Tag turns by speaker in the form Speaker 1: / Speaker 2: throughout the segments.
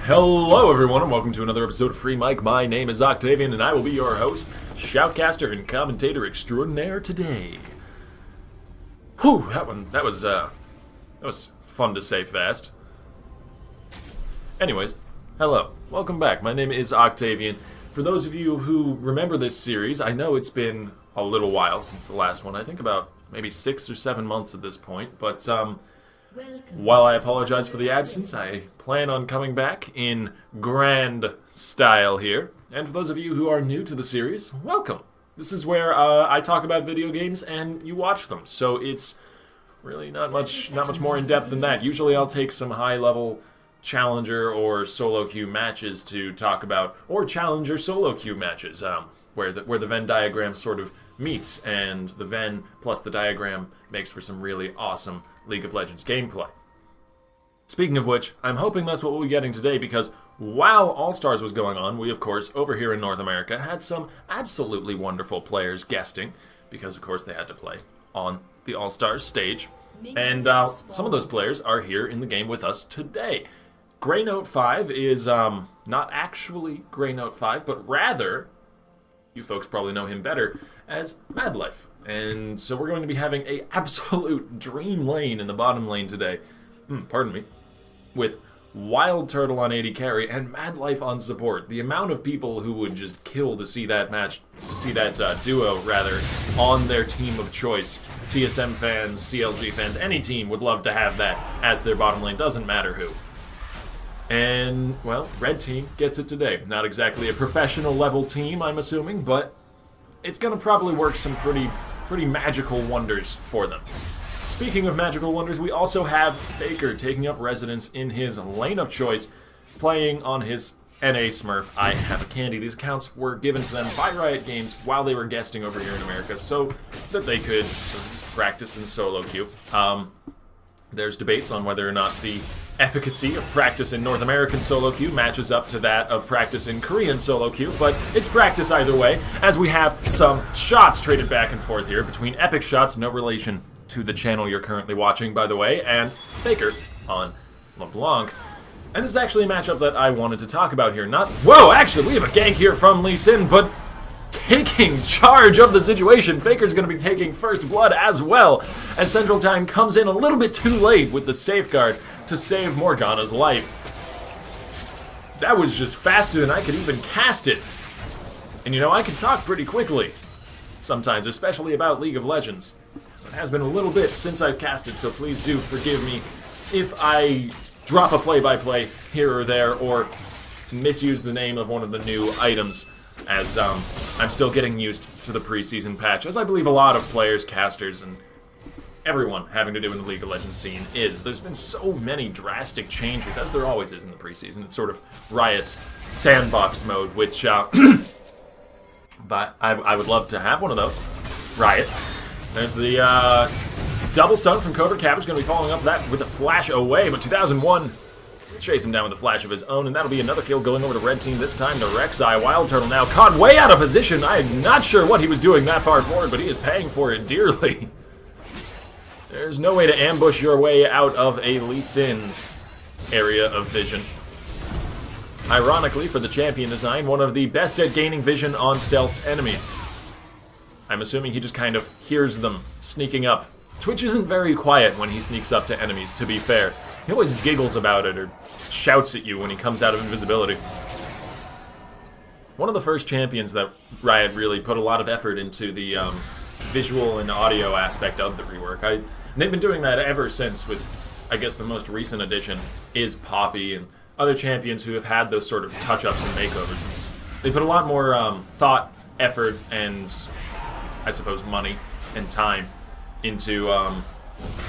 Speaker 1: Hello everyone and welcome to another episode of Free Mike. My name is Octavian and I will be your host, shoutcaster and commentator extraordinaire today. Whew, that was fun to say fast. Anyways, hello, welcome back. My name is Octavian. For those of you who remember this series, I know it's been a little while since the last one. I think about maybe 6 or 7 months at this point, but while I apologize for the absence, I plan on coming back in grand style here. And for those of you who are new to the series, welcome. This is where I talk about video games and you watch them. So it's really not much more in depth than that. Usually I'll take some high-level challenger or solo queue matches to talk about, or challenger solo queue matches, where the Venn diagram sort of meets, and the Venn plus the diagram makes for some really awesome League of Legends gameplay. Speaking of which, I'm hoping that's what we'll be getting today, because while All-Stars was going on, we of course, over here in North America, had some absolutely wonderful players guesting, because of course they had to play on the All-Stars stage, and some of those players are here in the game with us today. Greynote 5 is not actually Greynote 5, but rather, you folks probably know him better as Madlife. And so we're going to be having a absolute dream lane in the bottom lane today. Pardon me. With WildTurtle on AD carry and Madlife on support. The amount of people who would just kill to see that match, to see that duo, rather, on their team of choice. TSM fans, CLG fans, any team would love to have that as their bottom lane, doesn't matter who. And, well, Red Team gets it today. Not exactly a professional level team, I'm assuming, but it's going to probably work some pretty magical wonders for them. Speaking of magical wonders, we also have Faker taking up residence in his lane of choice, playing on his NA Smurf, I Have a Candy. These accounts were given to them by Riot Games while they were guesting over here in America, so that they could sort of just practice in solo queue. There's debates on whether or not the efficacy of practice in North American solo queue matches up to that of practice in Korean solo queue, but it's practice either way, as we have some shots traded back and forth here between Epic Shots, no relation to the channel you're currently watching, by the way, and Faker on LeBlanc. And this is actually a matchup that I wanted to talk about here. Whoa, actually, we have a gank here from Lee Sin, but taking charge of the situation. Faker's going to be taking first blood as well, as Central Time comes in a little bit too late with the safeguard to save Morgana's life. That was just faster than I could even cast it. And you know, I can talk pretty quickly sometimes, especially about League of Legends. It has been a little bit since I've casted, so please do forgive me if I drop a play-by-play here or there, or misuse the name of one of the new items, as I'm still getting used to the preseason patch, as I believe a lot of players, casters, and everyone having to do in the League of Legends scene is. There's been so many drastic changes, as there always is in the preseason. It's sort of Riot's sandbox mode, which, but I would love to have one of those. Riot. There's the double stun from Coder Cabbage, going to be following up that with a flash away, but 2001 chase him down with a flash of his own, and that'll be another kill going over to Red Team, this time to Rek'Sai. WildTurtle now caught way out of position. I'm not sure what he was doing that far forward, but he is paying for it dearly. There's no way to ambush your way out of a Lee Sin's area of vision. Ironically, for the champion design, one of the best at gaining vision on stealthed enemies. I'm assuming he just kind of hears them sneaking up. Twitch isn't very quiet when he sneaks up to enemies, to be fair. He always giggles about it or shouts at you when he comes out of invisibility. One of the first champions that Riot really put a lot of effort into the visual and audio aspect of the rework. And they've been doing that ever since, with, I guess, the most recent addition is Poppy and other champions who have had those sort of touch-ups and makeovers. They put a lot more thought, effort, and I suppose money and time into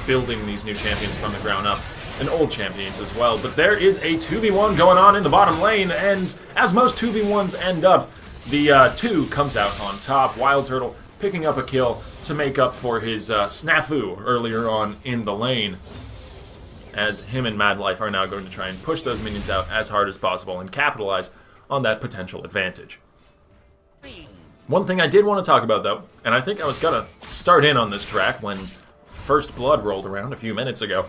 Speaker 1: building these new champions from the ground up, and old champions as well. But there is a 2v1 going on in the bottom lane, and as most 2v1s end up, the 2 comes out on top. WildTurtle picking up a kill to make up for his snafu earlier on in the lane, as him and Madlife are now going to try and push those minions out as hard as possible and capitalize on that potential advantage. One thing I did want to talk about, though, and I think I was going to start in on this track when First Blood rolled around a few minutes ago,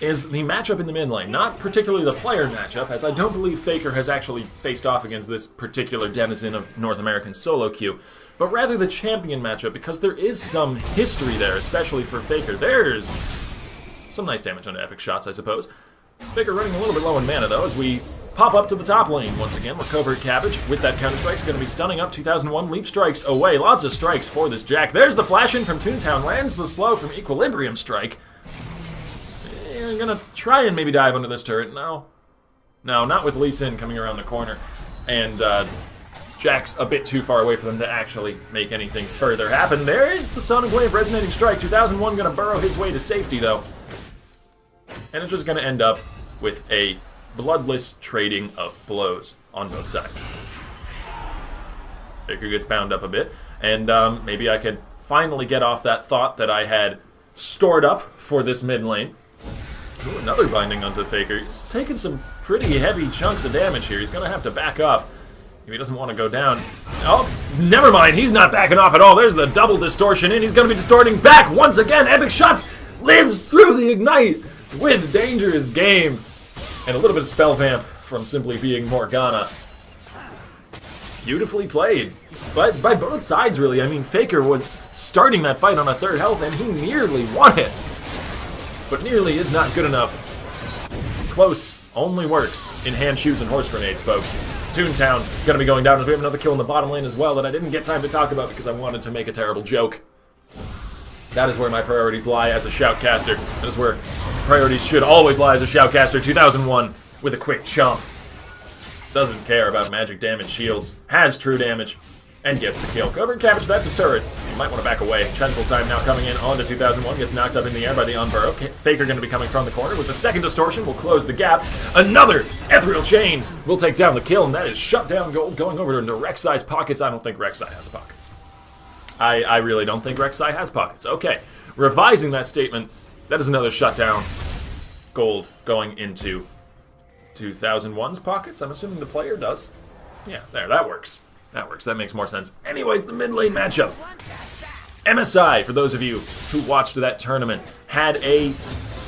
Speaker 1: is the matchup in the mid lane. Not particularly the player matchup, as I don't believe Faker has actually faced off against this particular denizen of North American solo queue, but rather the champion matchup, because there is some history there, especially for Faker. There's some nice damage onto epic shots, I suppose. Faker running a little bit low in mana, though, as we pop up to the top lane once again. We're Covert Cabbage with that counter strike. It's going to be stunning up. 2001 leap strikes away. Lots of strikes for this Jack. There's the flash in from Toontown. Lands the slow from Equilibrium Strike. I'm going to try and maybe dive under this turret. No. No, not with Lee Sin coming around the corner. And Jack's a bit too far away for them to actually make anything further happen. There is the Sonic Wave Resonating Strike. 2001 going to burrow his way to safety, though. And it's just going to end up with a bloodless trading of blows on both sides. Faker gets bound up a bit, and maybe I could finally get off that thought that I had stored up for this mid lane. Ooh, another binding onto Faker. He's taking some pretty heavy chunks of damage here. He's going to have to back off if he doesn't want to go down. Oh, never mind. He's not backing off at all. There's the double distortion in. He's going to be distorting back once again. Epic Shots lives through the Ignite with Dangerous Game. And a little bit of spell vamp from simply being Morgana. Beautifully played. But by both sides, really. I mean, Faker was starting that fight on a third health, and he nearly won it. But nearly is not good enough. Close only works in hand shoes and horse grenades, folks. Toontown gonna be going down, as we have another kill in the bottom lane as well that I didn't get time to talk about because I wanted to make a terrible joke. That is where my priorities lie as a shoutcaster. That is where priorities should always lie as a shoutcaster. 2001 with a quick chomp. Doesn't care about magic damage shields. Has true damage. And gets the kill. Covert Cabbage, that's a turret. You might want to back away. Gentle Time now coming in onto 2001. Gets knocked up in the air by the Unburrow. Faker going to be coming from the corner with the second distortion. Will close the gap. Another Ethereal Chains will take down the kill. And that is shut down gold going over into Rek'Sai's pockets. I don't think Rek'Sai has pockets. I really don't think Rek'Sai has pockets. Okay. Revising that statement, that is another shutdown. Gold going into 2001's pockets. I'm assuming the player does. Yeah, there, that works. That works. That makes more sense. Anyways, the mid lane matchup. MSI, for those of you who watched that tournament, had a,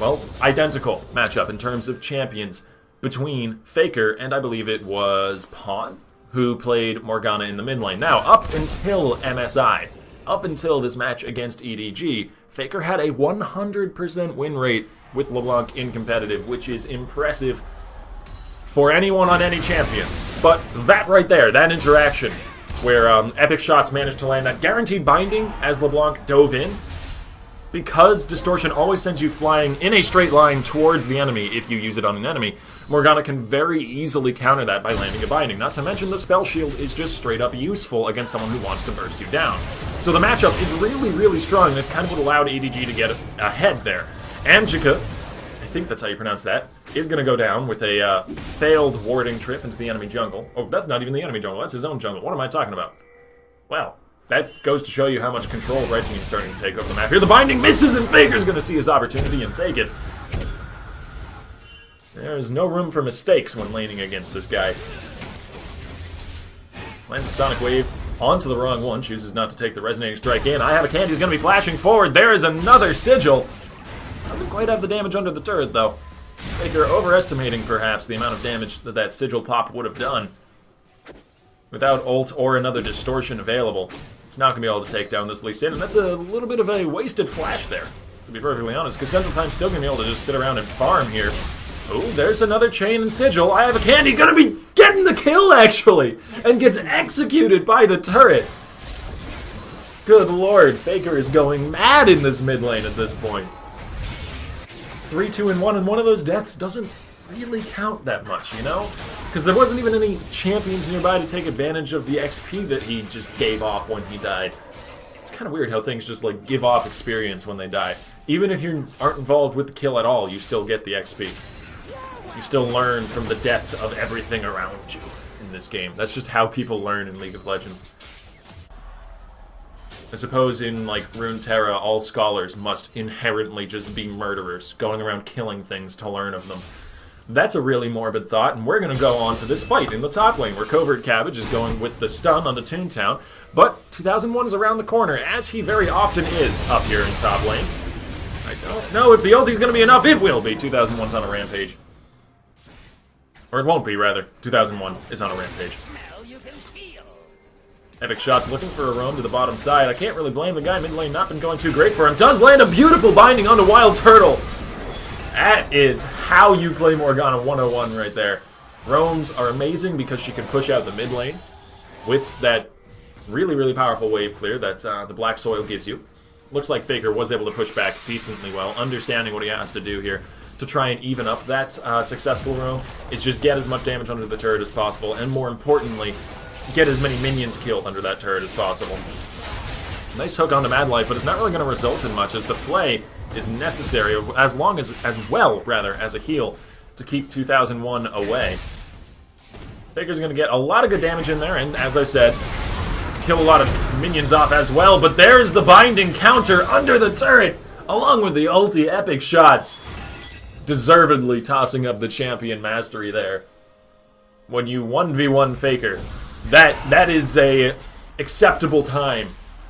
Speaker 1: well, identical matchup in terms of champions between Faker and I believe it was Pawn, who played Morgana in the mid lane. Now, up until MSI, up until this match against EDG, Faker had a 100% win rate with LeBlanc in competitive, which is impressive for anyone on any champion. But that right there, that interaction, where Epic Shots managed to land that guaranteed binding as LeBlanc dove in, because Distortion always sends you flying in a straight line towards the enemy if you use it on an enemy, Morgana can very easily counter that by landing a binding. Not to mention the spell shield is just straight up useful against someone who wants to burst you down. So the matchup is really, really strong, and it's kind of what allowed EDG to get ahead there. Amjika, I think that's how you pronounce that, is going to go down with a failed warding trip into the enemy jungle. Oh, that's not even the enemy jungle, that's his own jungle. What am I talking about? Well, that goes to show you how much control Red Team is starting to take over the map here. The binding misses, and Faker's going to see his opportunity and take it. There's no room for mistakes when laning against this guy. Lands a Sonic Wave onto the wrong one, chooses not to take the Resonating Strike in. I have a candy, he's going to be flashing forward. There is another Sigil. Doesn't quite have the damage under the turret, though. Faker overestimating, perhaps, the amount of damage that that Sigil pop would have done. Without ult or another distortion available, it's not going to be able to take down this Lee Sin, and that's a little bit of a wasted flash there, to be perfectly honest, because Central Time's still going to be able to just sit around and farm here. Oh, there's another chain and Sigil. I have a candy, going to be getting the kill, actually, and gets executed by the turret. Good lord, Faker is going mad in this mid lane at this point. 3, 2, and 1, and one of those deaths doesn't really count that much, you know? Because there wasn't even any champions nearby to take advantage of the XP that he just gave off when he died. It's kind of weird how things just, like, give off experience when they die. Even if you aren't involved with the kill at all, you still get the XP. You still learn from the death of everything around you in this game. That's just how people learn in League of Legends. I suppose in, like, Runeterra, all scholars must inherently just be murderers, going around killing things to learn of them. That's a really morbid thought, and we're going to go on to this fight in the top lane, where Covert Cabbage is going with the stun onto Toontown, but 2001 is around the corner, as he very often is up here in top lane. I don't know if the ulti's going to be enough. It will be. 2001's on a rampage. Or it won't be, rather. 2001 is on a rampage. Epic Shots looking for a roam to the bottom side. I can't really blame the guy. Mid lane not been going too great for him. Does land a beautiful binding onto WildTurtle. That is how you play Morgana 101 right there. Roams are amazing because she can push out the mid lane with that really, really powerful wave clear that the Black Soil gives you. Looks like Faker was able to push back decently well, understanding what he has to do here to try and even up that successful roam is just get as much damage under the turret as possible, and more importantly, get as many minions killed under that turret as possible. Nice hook onto Madlife, but it's not really going to result in much, as the Flay is necessary, as well as a heal to keep 2001 away. Faker's going to get a lot of good damage in there, and as I said, kill a lot of minions off as well, but there's the binding counter under the turret, along with the ulti. Epic Shots deservedly tossing up the champion mastery there. When you 1v1 Faker, that is a acceptable time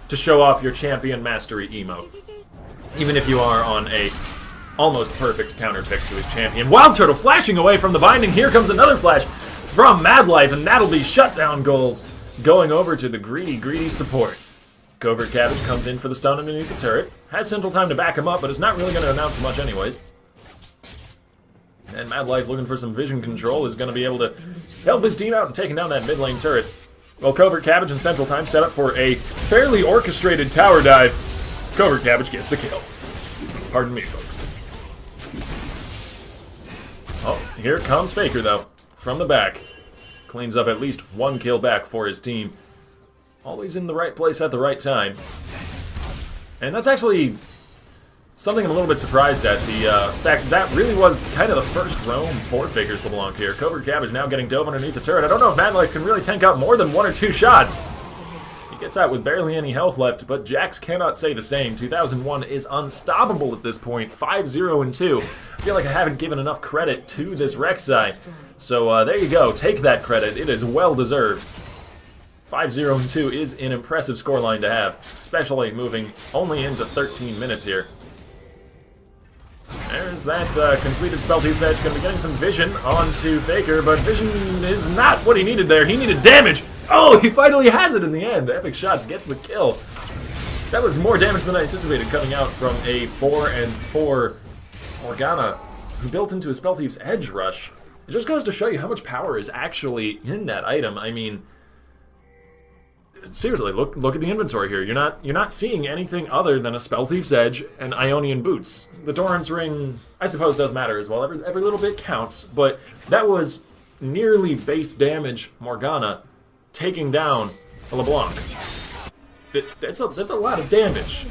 Speaker 1: to show off your champion mastery emote. Even if you are on a almost perfect counter pick to his champion. WildTurtle flashing away from the binding. Here comes another flash from Madlife, and that'll be shutdown gold going over to the greedy support. Covert Cabbage comes in for the stun underneath the turret. Has Central Time to back him up, but it's not really going to amount to much anyways. And Madlife, looking for some vision control, is going to be able to help his team out in taking down that mid lane turret. Well, Covert Cabbage and Central Time set up for a fairly orchestrated tower dive. Covert Cabbage gets the kill. Pardon me, folks. Oh, here comes Faker, though, from the back. Cleans up at least one kill back for his team. Always in the right place at the right time. And that's actually something I'm a little bit surprised at. The fact that really was kind of the first roam for Faker's LeBlanc here. Covert Cabbage now getting dove underneath the turret. I don't know if Madlife can really tank out more than 1 or 2 shots. He gets out with barely any health left, but Jax cannot say the same. 2001 is unstoppable at this point. 5-0-2. I feel like I haven't given enough credit to this Rek'Sai. So there you go. Take that credit. It is well deserved. 5-0-2 is an impressive scoreline to have, especially moving only into 13 minutes here. There's that completed Spell Thief's Edge. Going to be getting some vision onto Faker, but vision is not what he needed there. He needed damage. Oh, he finally has it in the end. Epic Shots gets the kill. That was more damage than I anticipated coming out from a 4-4 Morgana who built into a Spell Thief's Edge rush. It just goes to show you how much power is actually in that item. I mean, seriously, look at the inventory here. You're not seeing anything other than a Spell Thief's Edge and Ionian Boots. The Doran's Ring, I suppose, does matter as well. Every little bit counts, but that was nearly base damage Morgana taking down a LeBlanc. That's a lot of damage.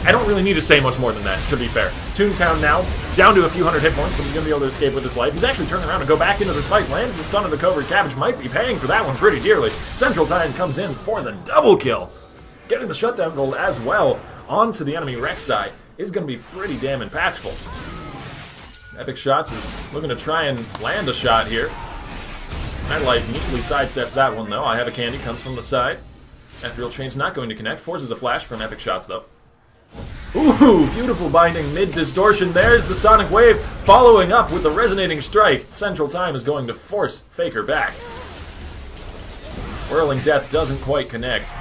Speaker 1: I don't really need to say much more than that, to be fair. Toontown now, down to a few hundred hit points, but he's going to be able to escape with his life. He's actually turning around and go back into this fight, lands the stun of the Covert Cabbage, might be paying for that one pretty dearly. Central Time comes in for the double kill. Getting the shutdown gold as well onto the enemy Rek'Sai is going to be pretty damn impactful. Epic Shots is looking to try and land a shot here. Madlife neatly sidesteps that one, though. I Have a Candy comes from the side. Ethereal Chain's not going to connect. Forces a flash from Epic Shots, though. Ooh, beautiful binding mid-distortion. There's the Sonic Wave, following up with the Resonating Strike. Central Time is going to force Faker back. Whirling Death doesn't quite connect.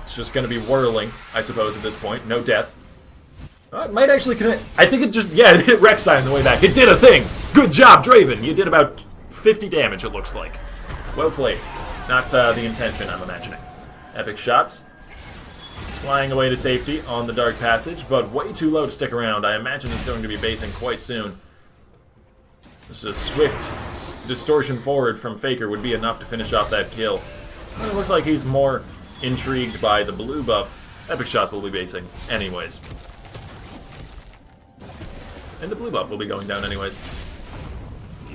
Speaker 1: It's just going to be whirling, I suppose, at this point. No death. It might actually connect. I think it just, yeah, it hit Rek'Sai on the way back. It did a thing. Good job, Draven. You did about 50 damage, it looks like. Well played. Not the intention, I'm imagining. Epic Shots. Flying away to safety on the Dark Passage, but way too low to stick around. I imagine he's going to be basing quite soon. This is a swift distortion forward from Faker would be enough to finish off that kill. It looks like he's more intrigued by the blue buff. Epic Shots will be basing anyways. And the blue buff will be going down anyways.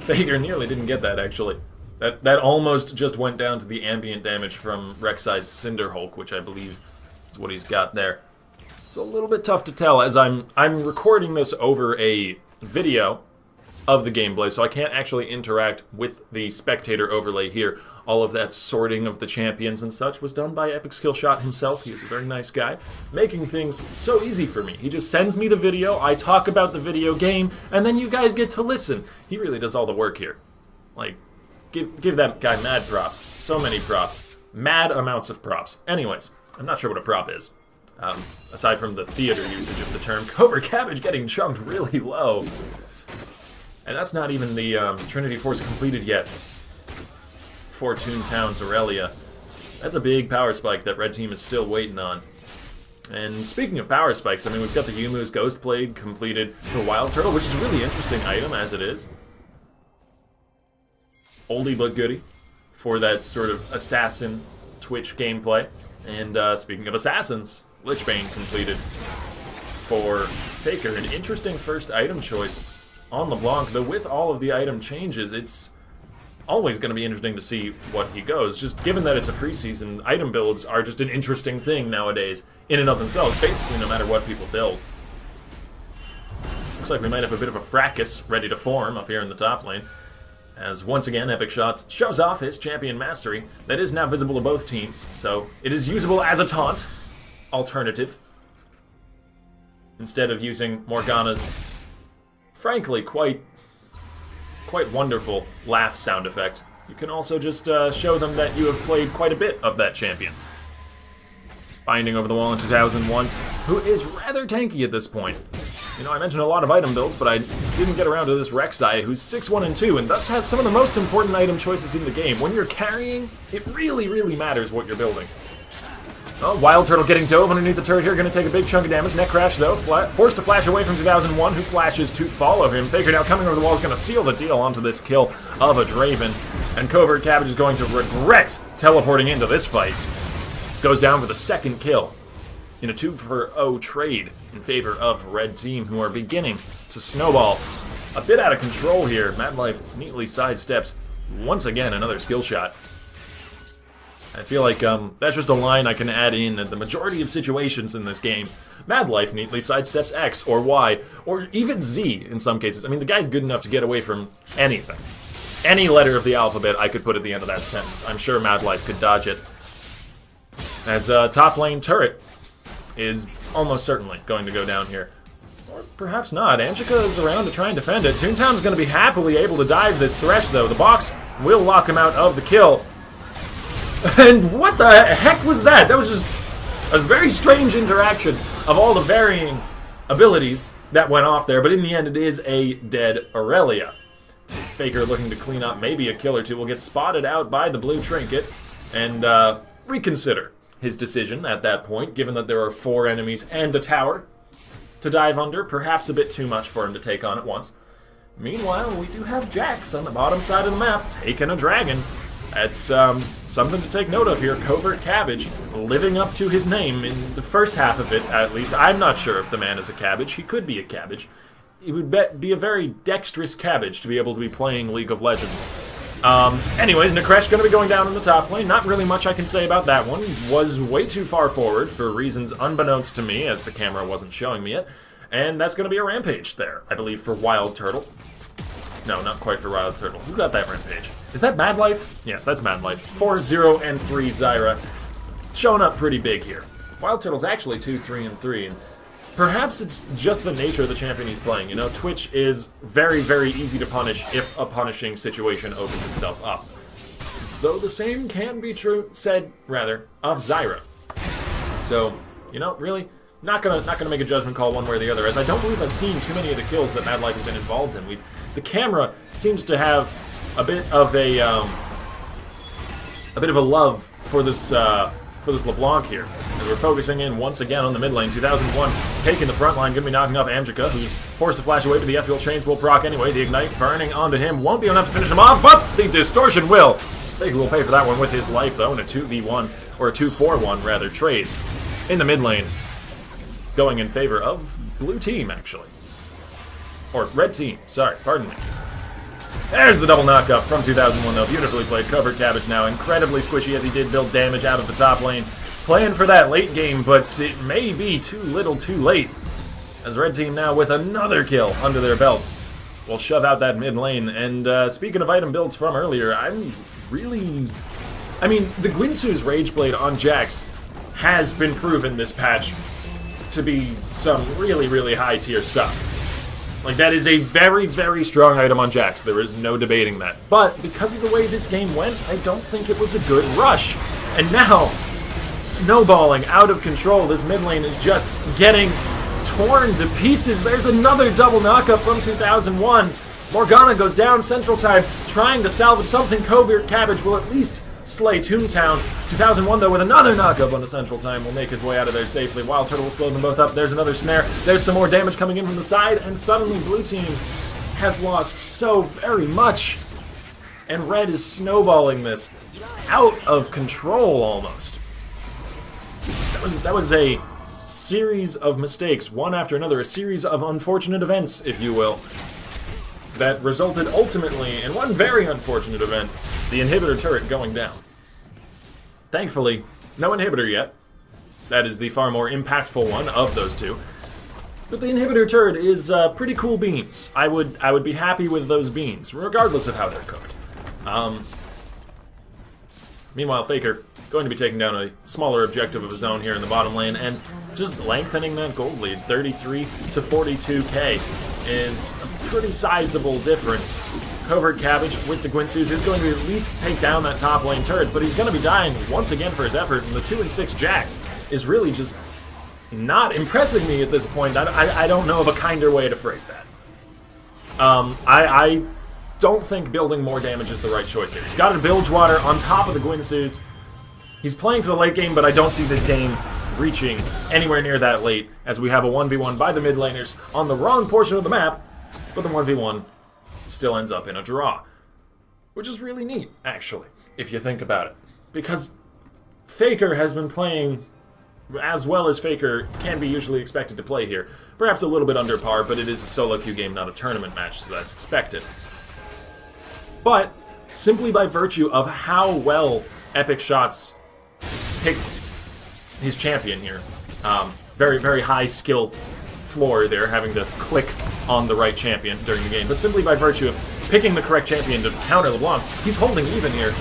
Speaker 1: Faker nearly didn't get that, actually. That almost just went down to the ambient damage from Rek'Sai's Cinder Hulk, which I believe is what he's got there. It's a little bit tough to tell, as I'm recording this over a video of the gameplay, so I can't actually interact with the spectator overlay here. All of that sorting of the champions and such was done by Epic Skillshot himself. He is a very nice guy, making things so easy for me. He just sends me the video, I talk about the video game, and then you guys get to listen. He really does all the work here. Like, give that guy mad props. So many props. Mad amounts of props. Anyways, I'm not sure what a prop is. Aside from the theater usage of the term. Covert Cabbage getting chunked really low. And that's not even the Trinity Force completed yet. For Toontown's Aurelia. That's a big power spike that Red Team is still waiting on. And speaking of power spikes, I mean, we've got the Yumu's Ghost Blade completed for WildTurtle, which is a really interesting item as it is. Oldie but goodie for that sort of assassin Twitch gameplay. And speaking of assassins, Lichbane completed for Faker. An interesting first item choice on LeBlanc, though with all of the item changes, it's always going to be interesting to see what he goes. Just given that it's a preseason, item builds are just an interesting thing nowadays in and of themselves, basically no matter what people build. Looks like we might have a bit of a fracas ready to form up here in the top lane, as once again Epic Shots shows off his champion mastery that is now visible to both teams, so it is usable as a taunt alternative instead of using Morgana's frankly quite wonderful laugh sound effect. You can also just show them that you have played quite a bit of that champion. Binding over the wall in 2001, who is rather tanky at this point. You know, I mentioned a lot of item builds, but I didn't get around to this Rek'Sai, who's 6-1 and 2, and thus has some of the most important item choices in the game. When you're carrying, it really, really matters what you're building. Oh, WildTurtle getting dove underneath the turret here, going to take a big chunk of damage. Net crash, though, forced to flash away from 2001, who flashes to follow him. Faker now coming over the wall is going to seal the deal onto this kill of a Draven. And Covert Cabbage is going to regret teleporting into this fight. Goes down for the second kill in a 2-for-0 trade in favor of Red Team, who are beginning to snowball a bit out of control here. Madlife neatly sidesteps once again another skill shot. I feel like that's just a line I can add in at the majority of situations in this game. Madlife neatly sidesteps X or Y, or even Z in some cases. I mean, the guy's good enough to get away from anything. Any letter of the alphabet I could put at the end of that sentence. I'm sure Madlife could dodge it. As top lane turret is almost certainly going to go down here. Or perhaps not. Angika is around to try and defend it. Toontown's going to be happily able to dive this Thresh, though. The box will lock him out of the kill. And what the heck was that? That was just a very strange interaction of all the varying abilities that went off there, but in the end it is a dead Aurelia. Faker looking to clean up maybe a kill or two will get spotted out by the blue trinket and reconsider his decision at that point, given that there are 4 enemies and a tower to dive under. Perhaps a bit too much for him to take on at once. Meanwhile, we do have Jax on the bottom side of the map taking a dragon. That's something to take note of here. Covert Cabbage living up to his name in the first half of it, at least. I'm not sure if the man is a cabbage. He could be a cabbage. He would be a very dexterous cabbage to be able to be playing League of Legends. Anyways, Nekresh going to be going down in the top lane. Not really much I can say about that one. Was way too far forward for reasons unbeknownst to me, as the camera wasn't showing me it. And that's going to be a rampage there, I believe, for WildTurtle. No, not quite for WildTurtle. Who got that rampage? Is that Madlife? Yes, that's Madlife. 4-0 and 3 Zyra. Showing up pretty big here. WildTurtle's actually 2-3 and 3. And perhaps it's just the nature of the champion he's playing. You know, Twitch is very, very easy to punish if a punishing situation opens itself up. Though the same can be said of Zyra. So, you know, really, not gonna make a judgment call one way or the other, as I don't believe I've seen too many of the kills that Madlife has been involved in. The camera seems to have a bit of a love for this LeBlanc here. And we're focusing in once again on the mid lane. 2001 taking the front line, going to be knocking up Amjika, who's forced to flash away, but the F-Fuel chains will proc anyway. The Ignite burning onto him won't be enough to finish him off, but the Distortion will. Faker will pay for that one with his life, though, in a 2v1, or a 2-for-1, rather, trade in the mid lane. Going in favor of blue team, actually. Or red team, sorry, pardon me. There's the double knockup from 2001, though. Beautifully played. Covert Cabbage now incredibly squishy as he did build damage out of the top lane. Playing for that late game, but it may be too little too late. As Red Team now with another kill under their belts. will shove out that mid lane. And speaking of item builds from earlier, I mean, the Guinsoo's Rage Blade on Jax has been proven this patch to be some really, really high tier stuff. Like, that is a very, very strong item on Jax. There is no debating that. But because of the way this game went, I don't think it was a good rush. And now, snowballing out of control, this mid lane is just getting torn to pieces. There's another double knockup from 2001. Morgana goes down Central Time, trying to salvage something. Covert Cabbage will at least slay Toontown. 2001, though, with another knockup on the Central Time, will make his way out of there safely. WildTurtle will slow them both up. There's another snare. There's some more damage coming in from the side, and suddenly Blue Team has lost so very much. And Red is snowballing this out of control, almost. That was a series of mistakes, one after another, a series of unfortunate events, if you will, that resulted ultimately in one very unfortunate event, the inhibitor turret going down. Thankfully, no inhibitor yet. That is the far more impactful one of those two. But the inhibitor turret is pretty cool beans. I would be happy with those beans, regardless of how they're cooked. Meanwhile, Faker going to be taking down a smaller objective of his own here in the bottom lane, and just lengthening that gold lead. 33 to 42k is a pretty sizable difference. Covert Cabbage with the Guinsoo's is going to at least take down that top lane turret, but he's going to be dying once again for his effort, and the 2 and 6 Jax is really just not impressing me at this point. I don't know of a kinder way to phrase that. I don't think building more damage is the right choice here. He's got a Bilgewater on top of the Guinsoo's. He's playing for the late game, but I don't see this game reaching anywhere near that late, as we have a 1v1 by the mid laners on the wrong portion of the map, but the 1v1 still ends up in a draw. Which is really neat, actually, if you think about it. Because Faker has been playing as well as Faker can be usually expected to play here. Perhaps a little bit under par, but it is a solo queue game, not a tournament match, so that's expected. But simply by virtue of how well Epic Shots picked his champion here, very, very high skill floor there, having to click on the right champion during the game, but simply by virtue of picking the correct champion to counter LeBlanc, he's holding even here.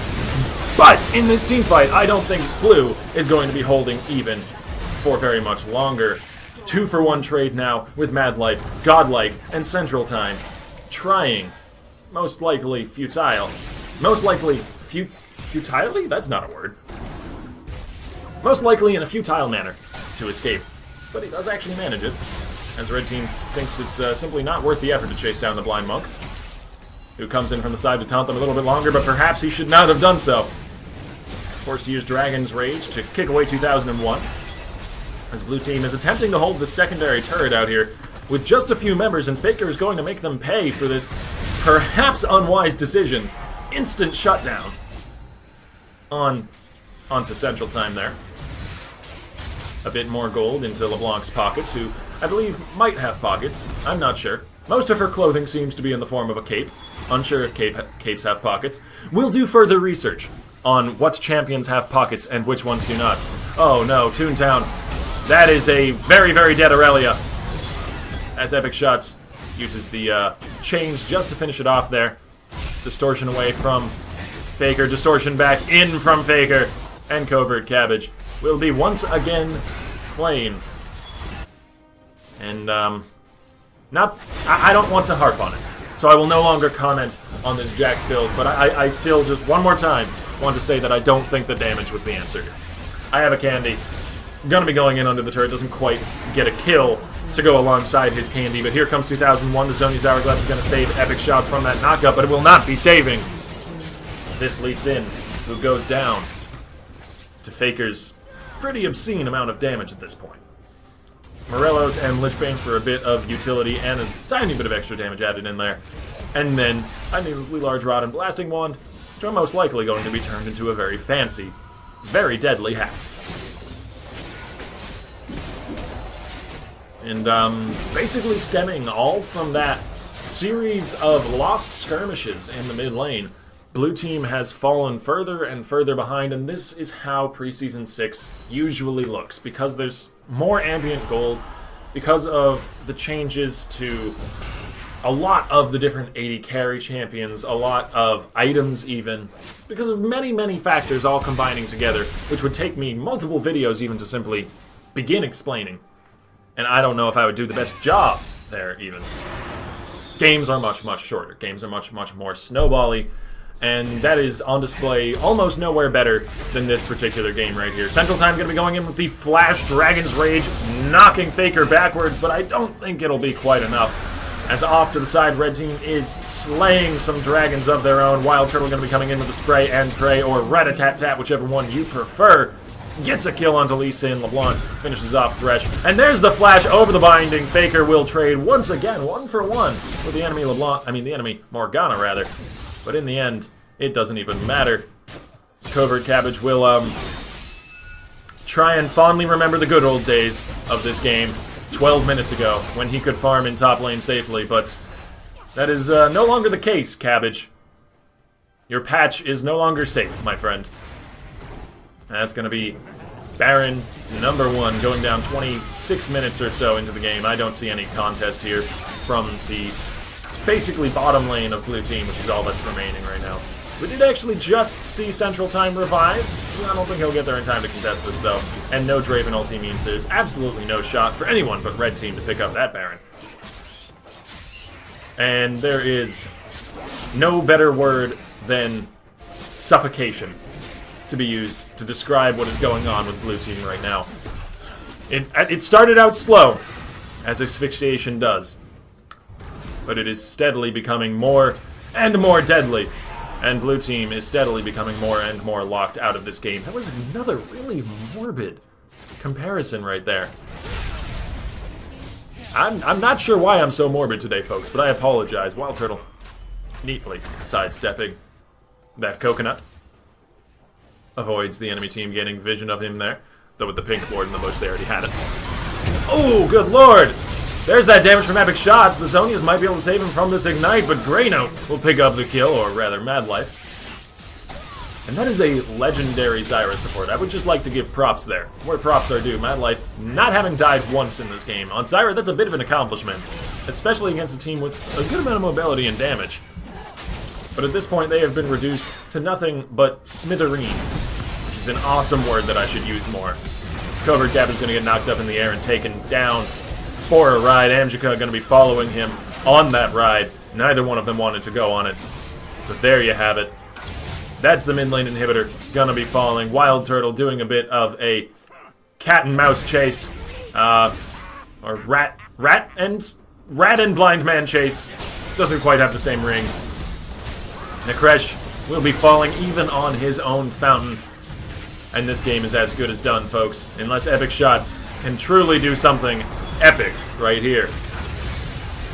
Speaker 1: But in this team fight, I don't think Blue is going to be holding even for very much longer. 2-for-1 trade now with Madlife, Godlike, and Central Time, trying, most likely futile. Most likely futilely? That's not a word. Most likely in a futile manner to escape. But he does actually manage it, as Red Team thinks it's simply not worth the effort to chase down the Blind Monk, who comes in from the side to taunt them a little bit longer, but perhaps he should not have done so. Forced to use Dragon's Rage to kick away 2001, as Blue Team is attempting to hold the secondary turret out here with just a few members, and Faker is going to make them pay for this perhaps unwise decision. Instant shutdown onto Central Time there. A bit more gold into LeBlanc's pockets, who I believe might have pockets. I'm not sure. Most of her clothing seems to be in the form of a cape. Unsure if capes have pockets. We'll do further research on what champions have pockets and which ones do not. Oh no, Toontown. That is a very, very dead Aurelia. As Epic Shots uses the change just to finish it off there. Distortion away from Faker. Distortion back in from Faker. And Covert Cabbage will be once again slain. And, I don't want to harp on it, so I will no longer comment on this Jax build, but I still, just one more time, want to say that I don't think the damage was the answer here. I have a candy. Gonna be going in under the turret, doesn't quite get a kill to go alongside his candy, but here comes 2001. The Zony's Hourglass is gonna save Epic Shots from that knockup, but it will not be saving this Lee Sin, who goes down to Faker's pretty obscene amount of damage at this point. Morelos and Lichbane for a bit of utility and a tiny bit of extra damage added in there. And then a needlessly large rod and blasting wand, which are most likely going to be turned into a very fancy, very deadly hat. And basically stemming all from that series of lost skirmishes in the mid lane, Blue Team has fallen further and further behind, and this is how Preseason 6 usually looks, because there's more ambient gold, because of the changes to a lot of the different 80 carry champions, a lot of items even, because of many, many factors all combining together, which would take me multiple videos even to simply begin explaining. And I don't know if I would do the best job there even. Games are much, much shorter. Games are much, much more snowbally, and that is on display almost nowhere better than this particular game right here. Central Time going to be going in with the Flash Dragon's Rage, knocking Faker backwards, but I don't think it'll be quite enough. As off to the side, red team is slaying some dragons of their own. WildTurtle going to be coming in with the Spray and Pray, or Rat-a-tat-tat, whichever one you prefer. Gets a kill onto Lee Sin. LeBlanc finishes off Thresh. And there's the flash over the binding. Faker will trade once again, 1 for 1, with the enemy the enemy Morgana, rather. But in the end, it doesn't even matter. Covert Cabbage will try and fondly remember the good old days of this game 12 minutes ago, when he could farm in top lane safely, but that is no longer the case, Cabbage. Your patch is no longer safe, my friend. That's going to be Baron number 1, going down 26 minutes or so into the game. I don't see any contest here from the basically bottom lane of blue team, which is all that's remaining right now. We did actually just see Central Time revive. I don't think he'll get there in time to contest this, though. And no Draven ulti means there's absolutely no shot for anyone but red team to pick up that Baron. And there is no better word than suffocation to be used to describe what is going on with blue team right now. It started out slow, as asphyxiation does, but it is steadily becoming more and more deadly. And blue team is steadily becoming more and more locked out of this game. That was another really morbid comparison right there. I'm not sure why I'm so morbid today, folks, but I apologize. WildTurtle neatly sidestepping that coconut. Avoids the enemy team getting vision of him there. Though with the pink ward in the bush, they already had it. Oh, good lord! There's that damage from Epic Shots. The Zonias might be able to save him from this Ignite, but Greynote will pick up the kill, or rather Madlife. And that is a legendary Zyra support. I would just like to give props there, where props are due. Madlife not having died once in this game. On Zyra, that's a bit of an accomplishment, especially against a team with a good amount of mobility and damage. But at this point, they have been reduced to nothing but smithereens, which is an awesome word that I should use more. Covert Gap is going to get knocked up in the air and taken down for a ride. Amjika going to be following him on that ride. Neither one of them wanted to go on it. But there you have it. That's the mid lane inhibitor going to be falling. WildTurtle doing a bit of a cat and mouse chase. Or rat and blind man chase. Doesn't quite have the same ring. Nekresh will be falling even on his own fountain. And this game is as good as done, folks. Unless Epic Shots can truly do something epic right here.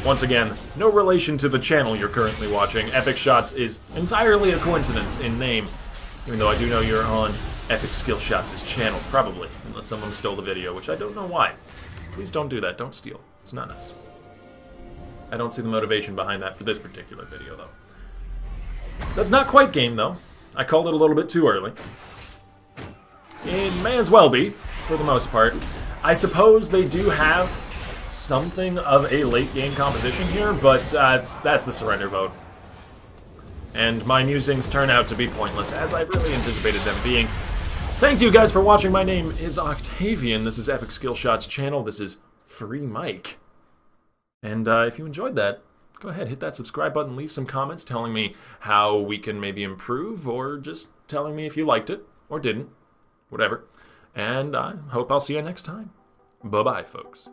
Speaker 1: Once again, no relation to the channel you're currently watching. Epic Shots is entirely a coincidence in name. Even though I do know you're on Epic Skill Shots' channel, probably. Unless someone stole the video, which I don't know why. Please don't do that. Don't steal. It's not nice. I don't see the motivation behind that for this particular video, though. That's not quite game, though. I called it a little bit too early. It may as well be, for the most part. I suppose they do have something of a late-game composition here, but that's the surrender vote. And my musings turn out to be pointless, as I really anticipated them being. Thank you guys for watching. My name is Octavian. This is Epic Skill Shots channel. This is Free Mike. And if you enjoyed that, go ahead, hit that subscribe button, leave some comments telling me how we can maybe improve, or just telling me if you liked it, or didn't, whatever. And I hope I'll see you next time. Bye-bye, folks.